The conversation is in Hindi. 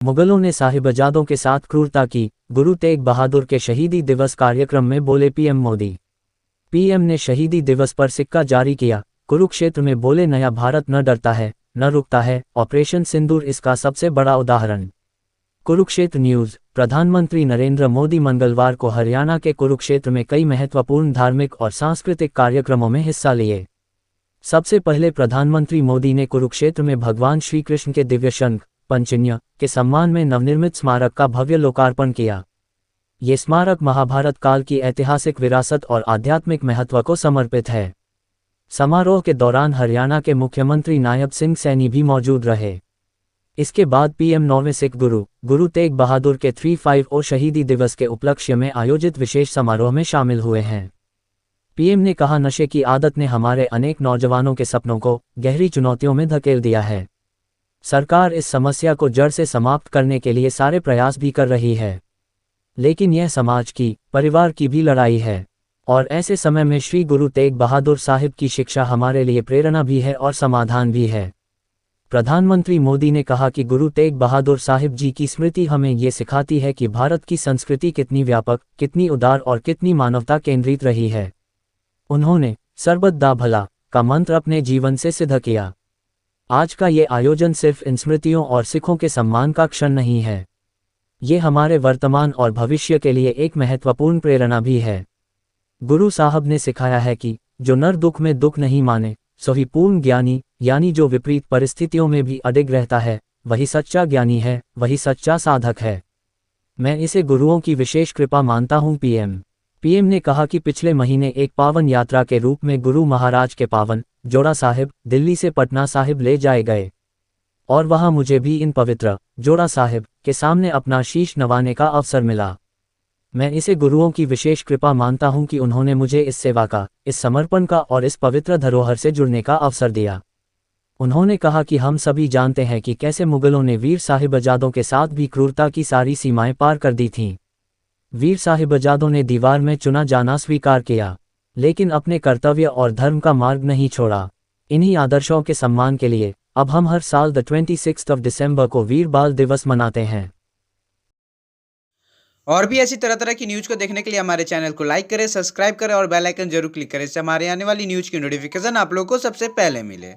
मुगलों ने साहिबजादों के साथ क्रूरता की, गुरु तेग बहादुर के शहीदी दिवस कार्यक्रम में बोले पीएम मोदी। पीएम ने शहीदी दिवस पर सिक्का जारी किया, कुरुक्षेत्र में बोले नया भारत न डरता है, न रुकता है, ऑपरेशन सिंदूर इसका सबसे बड़ा उदाहरण। कुरुक्षेत्र न्यूज़। प्रधानमंत्री नरेंद्र मोदी मंगलवार को हरियाणा के कुरुक्षेत्र में कई महत्वपूर्ण धार्मिक और सांस्कृतिक कार्यक्रमों में हिस्सा लिए। सबसे पहले प्रधानमंत्री मोदी ने कुरुक्षेत्र में भगवान श्री कृष्ण के दिव्य शंख पंचन्य के सम्मान में नवनिर्मित स्मारक का भव्य लोकार्पण किया। ये स्मारक महाभारत काल की ऐतिहासिक विरासत और आध्यात्मिक महत्व को समर्पित है। समारोह के दौरान हरियाणा के मुख्यमंत्री नायब सिंह सैनी भी मौजूद रहे। इसके बाद पीएम 9वें सिख गुरु तेग बहादुर के 350 शहीदी दिवस के उपलक्ष्य में आयोजित विशेष समारोह में शामिल हुए हैं। पीएम ने कहा, नशे की आदत ने हमारे अनेक नौजवानों के सपनों को गहरी चुनौतियों में धकेल दिया है। सरकार इस समस्या को जड़ से समाप्त करने के लिए सारे प्रयास भी कर रही है, लेकिन यह समाज की, परिवार की भी लड़ाई है। और ऐसे समय में श्री गुरु तेग बहादुर साहिब की शिक्षा हमारे लिए प्रेरणा भी है और समाधान भी है। प्रधानमंत्री मोदी ने कहा कि गुरु तेग बहादुर साहिब जी की स्मृति हमें ये सिखाती है कि भारत की संस्कृति कितनी व्यापक, कितनी उदार और कितनी मानवता केंद्रित रही है। उन्होंने सर्बत दा भला का मंत्र अपने जीवन से सिद्ध किया। आज का ये आयोजन सिर्फ इन स्मृतियों और सिखों के सम्मान का क्षण नहीं है, ये हमारे वर्तमान और भविष्य के लिए एक महत्वपूर्ण प्रेरणा भी है। गुरु साहब ने सिखाया है कि जो नर दुख में दुख नहीं माने, सो ही पूर्ण ज्ञानी, यानी जो विपरीत परिस्थितियों में भी अडिग रहता है, वही सच्चा ज्ञानी है, वही सच्चा साधक है। मैं इसे गुरुओं की विशेष कृपा मानता हूँ। पीएम ने कहा कि पिछले महीने एक पावन यात्रा के रूप में गुरु महाराज के पावन जोड़ा साहिब दिल्ली से पटना साहिब ले जाए गए, और वहां मुझे भी इन पवित्र जोड़ा साहिब के सामने अपना शीश नवाने का अवसर मिला। मैं इसे गुरुओं की विशेष कृपा मानता हूं कि उन्होंने मुझे इस सेवा का, इस समर्पण का और इस पवित्र धरोहर से जुड़ने का अवसर दिया। उन्होंने कहा कि हम सभी जानते हैं कि कैसे मुगलों ने वीर साहिबजादों के साथ भी क्रूरता की सारी सीमाएं पार कर दी थीं। वीर साहिबजादों ने दीवार में चुना जाना स्वीकार किया, लेकिन अपने कर्तव्य और धर्म का मार्ग नहीं छोड़ा। इन्हीं आदर्शों के सम्मान के लिए अब हम हर साल 26 दिसंबर को वीर बाल दिवस मनाते हैं। और भी ऐसी तरह तरह की न्यूज़ को देखने के लिए हमारे चैनल को लाइक करें, सब्सक्राइब करें और बेल आइकन जरूर क्लिक करें, इससे हमारे आने वाली न्यूज़ की नोटिफिकेशन आप लोगों को सबसे पहले मिले।